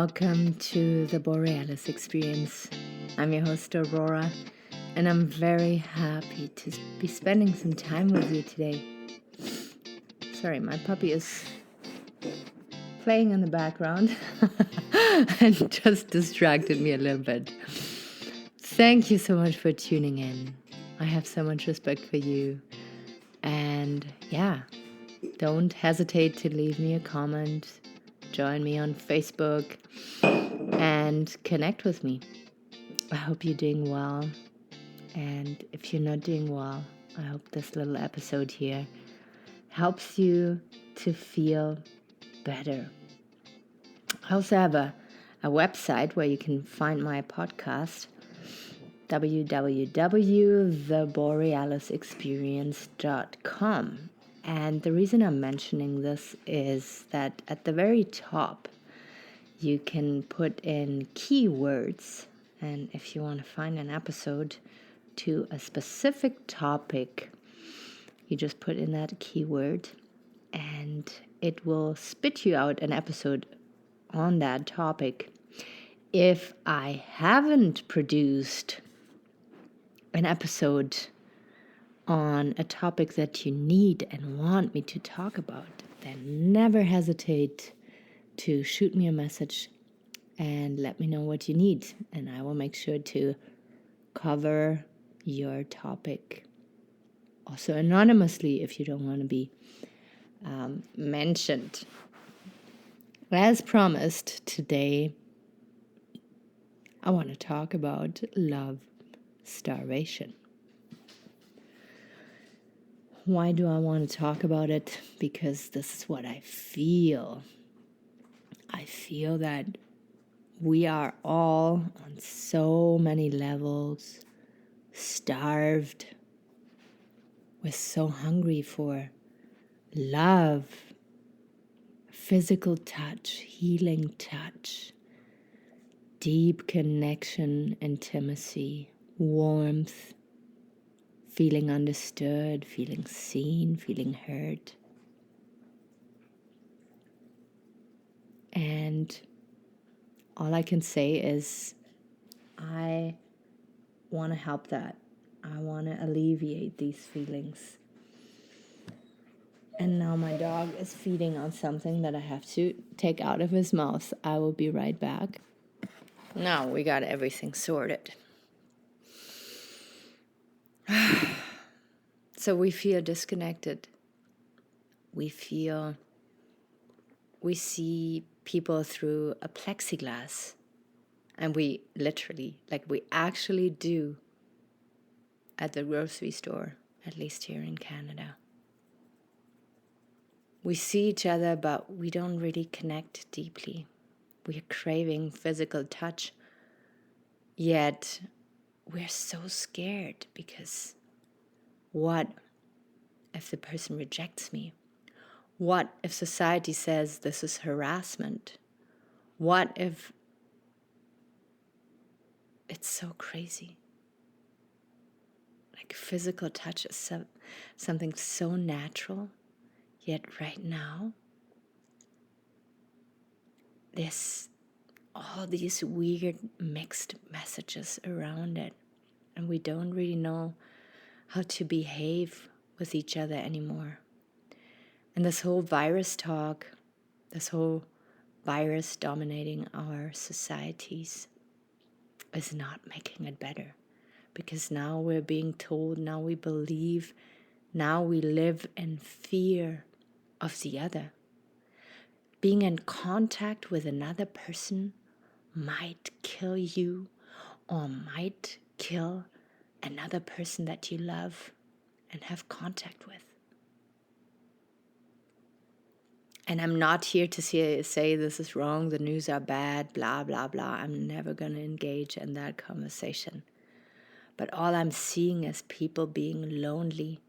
Welcome to the Borealis experience. I'm your host Aurora, and I'm very happy to be spending some time with you today. Sorry, my puppy is playing in the background and just distracted me a little bit. Thank you so much for tuning in. I have so much respect for you. And don't hesitate to leave me a comment. Join me on Facebook and connect with me. I hope you're doing well. And if you're not doing well, I hope this little episode here helps you to feel better. I also have a website where you can find my podcast, www.theborealisexperience.com. And the reason I'm mentioning this is that at the very top, you can put in keywords. And if you want to find an episode to a specific topic, you just put in that keyword and it will spit you out an episode on that topic. If I haven't produced an episode on a topic that you need and want me to talk about, then never hesitate to shoot me a message and let me know what you need, and I will make sure to cover your topic. Also anonymously if you don't want to be mentioned. As promised, today I want to talk about love starvation. Why do I want to talk about it? Because this is what I feel. I feel that we are all on so many levels starved. We're so hungry for love, physical touch, healing touch, deep connection, intimacy, warmth, feeling understood, feeling seen, feeling heard. And all I can say is I want to help that. I want to alleviate these feelings. And now my dog is feeding on something that I have to take out of his mouth. I will be right back. Now we got everything sorted. So we feel disconnected. We see people through a plexiglass. And we actually do at the grocery store, at least here in Canada. We see each other, but we don't really connect deeply. We are craving physical touch, yet we're so scared because what if the person rejects me? What if society says this is harassment? What if it's so crazy? Like physical touch is something so natural, yet right now there's all these weird mixed messages around it, and we don't really know how to behave with each other anymore. And this whole virus talk, this whole virus dominating our societies is not making it better, because now we're being told, now we believe, now we live in fear of the other. Being in contact with another person might kill you or might kill another person that you love and have contact with. And I'm not here to say this is wrong, the news are bad, blah, blah, blah. I'm never going to engage in that conversation. But all I'm seeing is people being lonely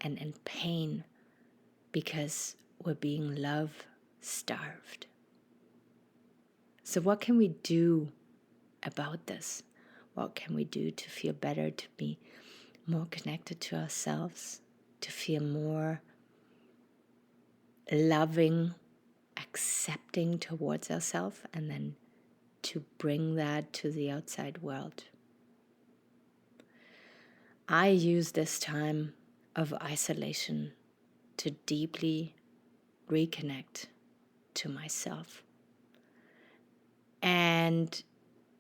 and in pain because we're being love starved. So what can we do about this? What can we do to feel better, to be more connected to ourselves, to feel more loving, accepting towards ourselves, and then to bring that to the outside world. I use this time of isolation to deeply reconnect to myself. And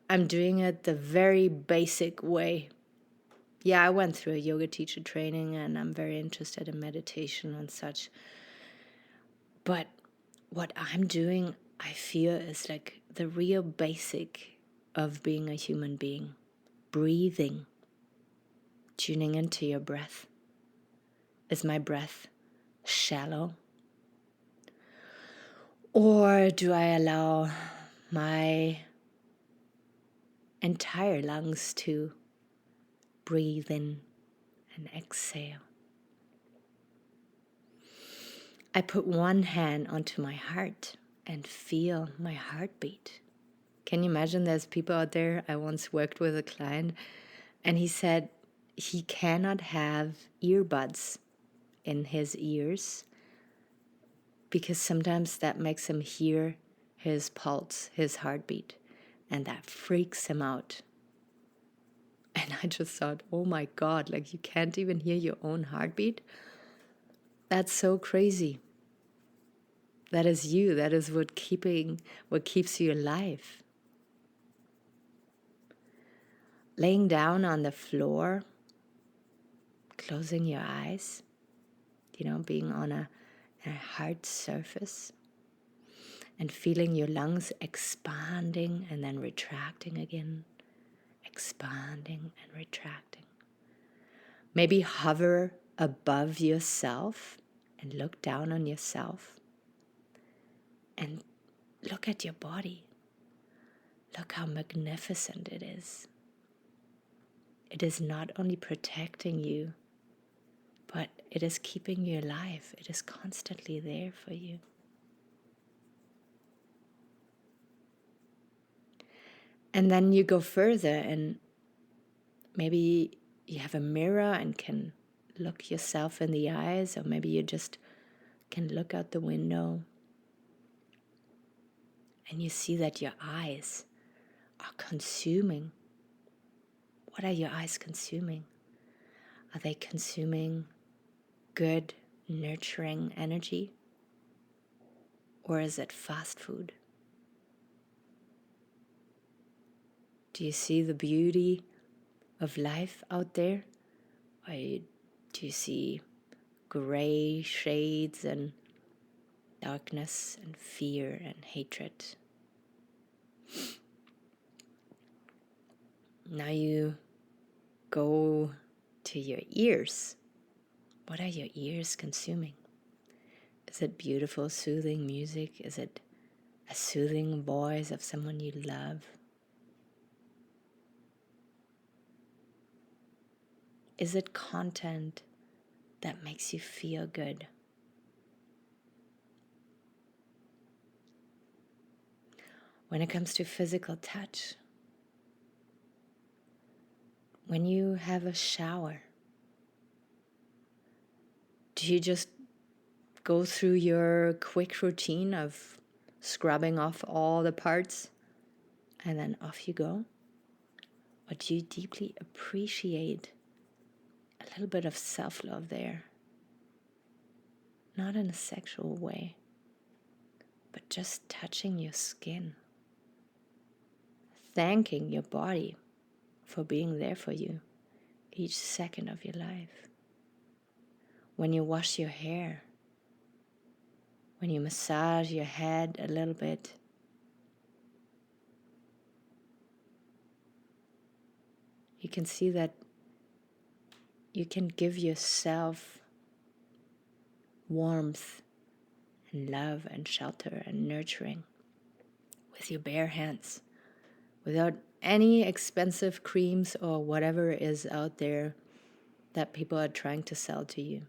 I'm doing it the very basic way. Yeah, I went through a yoga teacher training and I'm very interested in meditation and such. But what I'm doing, I feel, is like the real basic of being a human being. Breathing, tuning into your breath. Is my breath shallow? Or do I allow my entire lungs to breathe in and exhale? I put one hand onto my heart and feel my heartbeat. Can you imagine there's people out there? I once worked with a client and he said he cannot have earbuds in his ears because sometimes that makes him hear his pulse, his heartbeat, and that freaks him out. And I just thought, oh my God, like you can't even hear your own heartbeat? That's so crazy. That is you. That is what keeps you alive. Laying down on the floor, closing your eyes, being on a hard surface and feeling your lungs expanding and then retracting again, expanding and retracting. Maybe hover above yourself and look down on yourself and look at your body. Look how magnificent it is. It is not only protecting you, but it is keeping you alive. It is constantly there for you. And then you go further and maybe you have a mirror and can look yourself in the eyes, or maybe you just can look out the window and you see that your eyes are consuming. What are your eyes consuming? Are they consuming good, nurturing energy? Or is it fast food? Do you see the beauty of life out there? Or do you see gray shades and darkness and fear and hatred? Now you go to your ears. What are your ears consuming? Is it beautiful, soothing music? Is it a soothing voice of someone you love? Is it content that makes you feel good? When it comes to physical touch, when you have a shower, do you just go through your quick routine of scrubbing off all the parts and then off you go? Or do you deeply appreciate a little bit of self-love there? Not in a sexual way, but just touching your skin, thanking your body for being there for you each second of your life. When you wash your hair, when you massage your head a little bit, you can see that you can give yourself warmth and love and shelter and nurturing with your bare hands, without any expensive creams or whatever is out there that people are trying to sell to you.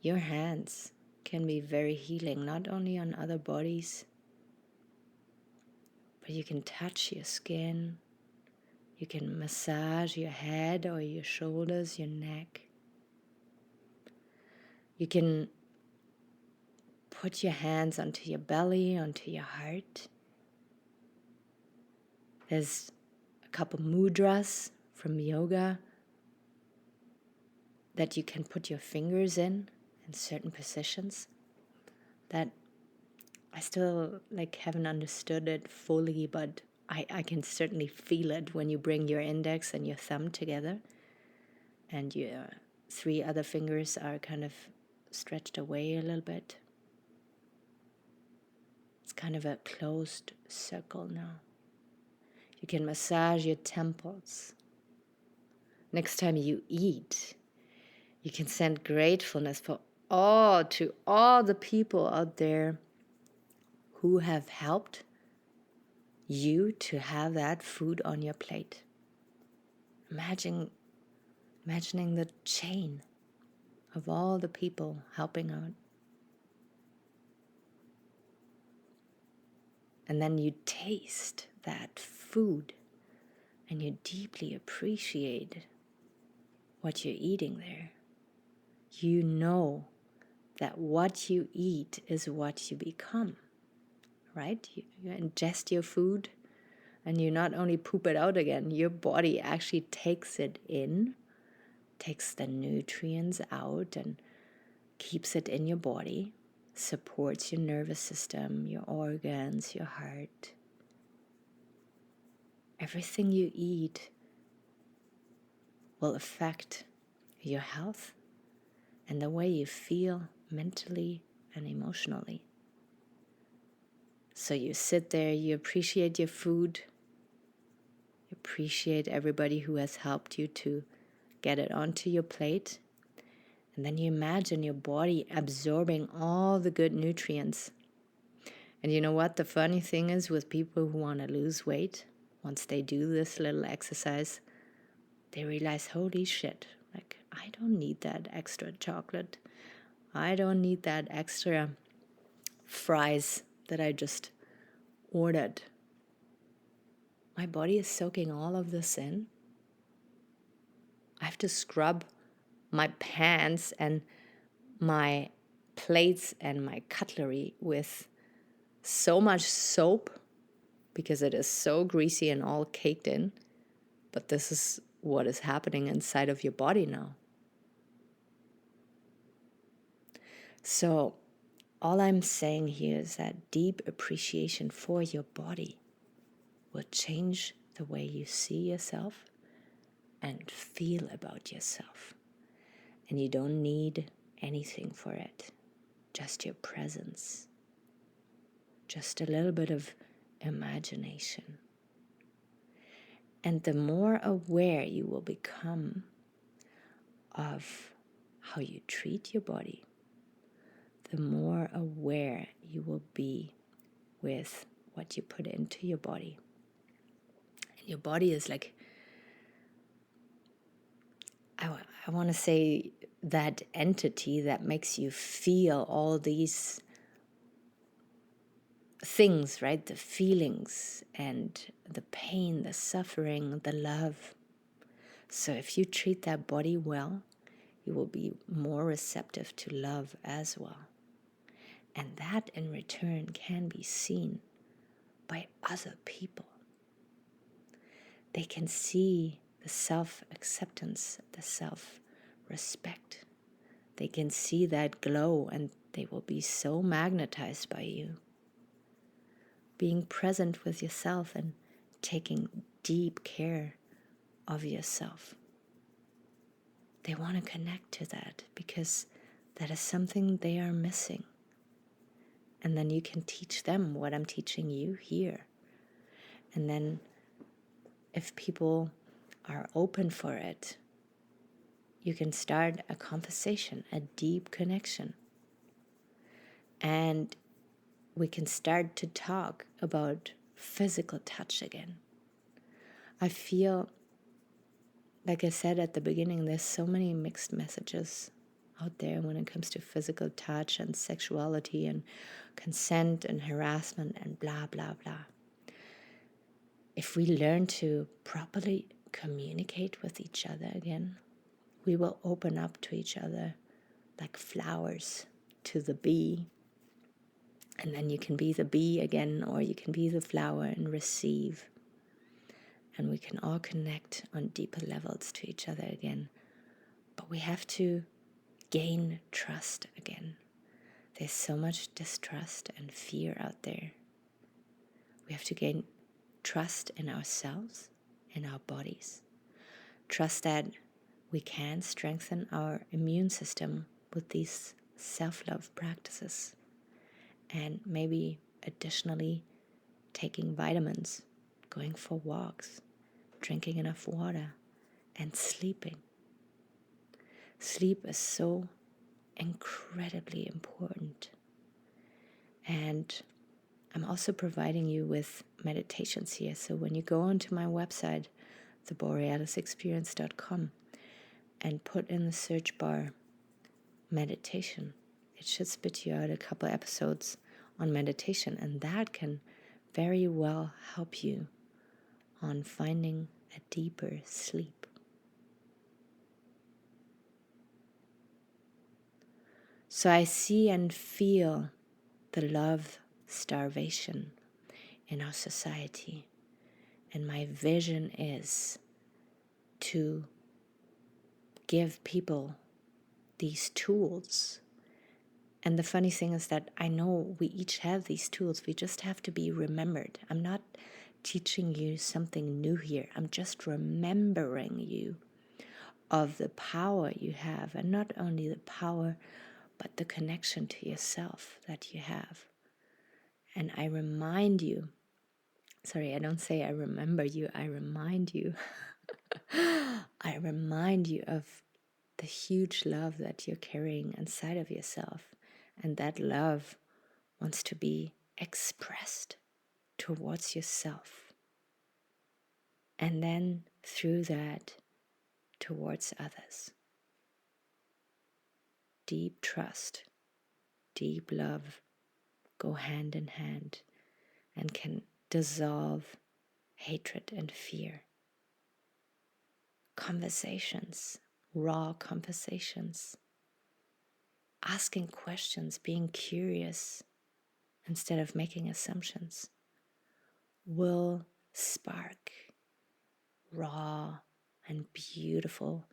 Your hands can be very healing, not only on other bodies, but you can touch your skin, you can massage your head or your shoulders, your neck. You can put your hands onto your belly, onto your heart, There's a couple mudras from yoga that you can put your fingers in certain positions that I still haven't understood it fully, but I can certainly feel it when you bring your index and your thumb together and your 3 other fingers are kind of stretched away a little bit. It's kind of a closed circle now. You can massage your temples. Next time you eat, you can send gratefulness to all the people out there who have helped you to have that food on your plate. Imagining the chain of all the people helping out. And then you taste that food and you deeply appreciate what you're eating there. You know that what you eat is what you become, right? You ingest your food and you not only poop it out again, your body actually takes it in, takes the nutrients out and keeps it in your body, supports your nervous system, your organs, your heart. Everything you eat will affect your health and the way you feel mentally and emotionally. So you sit there, you appreciate your food, you appreciate everybody who has helped you to get it onto your plate, and then you imagine your body absorbing all the good nutrients. And you know what the funny thing is with people who want to lose weight, once they do this little exercise, they realize, holy shit, I don't need that extra chocolate. I don't need that extra fries that I just ordered. My body is soaking all of this in. I have to scrub my pans and my plates and my cutlery with so much soap because it is so greasy and all caked in. But this is what is happening inside of your body now. So all I'm saying here is that deep appreciation for your body will change the way you see yourself and feel about yourself. And you don't need anything for it, just your presence, just a little bit of imagination. And the more aware you will become of how you treat your body, the more aware you will be with what you put into your body. And your body is I want to say that entity that makes you feel all these things, right? The feelings and the pain, the suffering, the love. So if you treat that body well, you will be more receptive to love as well. And that in return can be seen by other people. They can see the self-acceptance, the self-respect. They can see that glow and they will be so magnetized by you. Being present with yourself and taking deep care of yourself. They want to connect to that because that is something they are missing. And then you can teach them what I'm teaching you here. And then if people are open for it, you can start a conversation, a deep connection. And we can start to talk about physical touch again. I feel, like I said at the beginning, there's so many mixed messages out there when it comes to physical touch and sexuality and consent and harassment and blah, blah, blah. If we learn to properly communicate with each other again, we will open up to each other like flowers to the bee. And then you can be the bee again, or you can be the flower and receive. and we can all connect on deeper levels to each other again. But we have to gain trust again. There's so much distrust and fear out there. We have to gain trust in ourselves, in our bodies. Trust that we can strengthen our immune system with these self-love practices. And maybe additionally taking vitamins, going for walks, drinking enough water, and sleeping. Sleep is so incredibly important. And I'm also providing you with meditations here. So when you go onto my website, theborealisexperience.com, and put in the search bar meditation, it should spit you out a couple episodes on meditation, and that can very well help you on finding a deeper sleep. So I see and feel the love starvation in our society, and my vision is to give people these tools. And the funny thing is that I know we each have these tools. We just have to be remembered. I'm not teaching you something new here. I'm just remembering you of the power you have, and not only the power, but the connection to yourself that you have. And I remind you, sorry, I don't say I remember you, I remind you. I remind you of the huge love that you're carrying inside of yourself. And that love wants to be expressed towards yourself. And then through that, towards others. Deep trust, deep love go hand in hand and can dissolve hatred and fear. Conversations, raw conversations, asking questions, being curious instead of making assumptions, will spark raw and beautiful,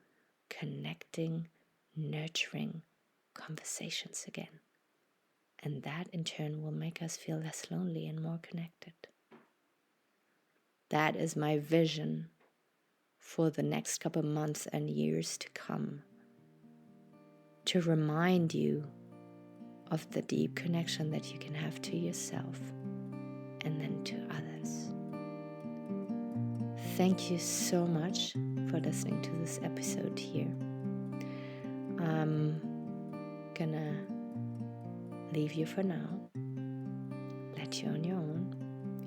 connecting, nurturing conversations again. And that in turn will make us feel less lonely and more connected. That is my vision for the next couple of months and years to come, to remind you of the deep connection that you can have to yourself and then to others. Thank you so much for listening to this episode here. I'm gonna leave you for now, let you on your own.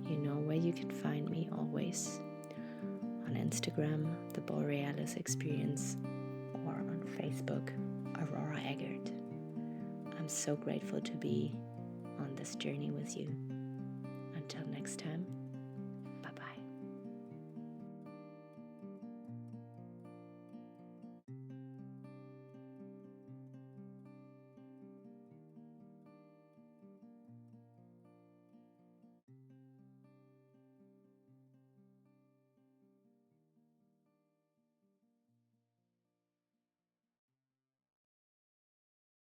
You know where you can find me always. On Instagram, The Borealis Experience, or on Facebook, Aurora Eggert. I'm so grateful to be on this journey with you. Until next time,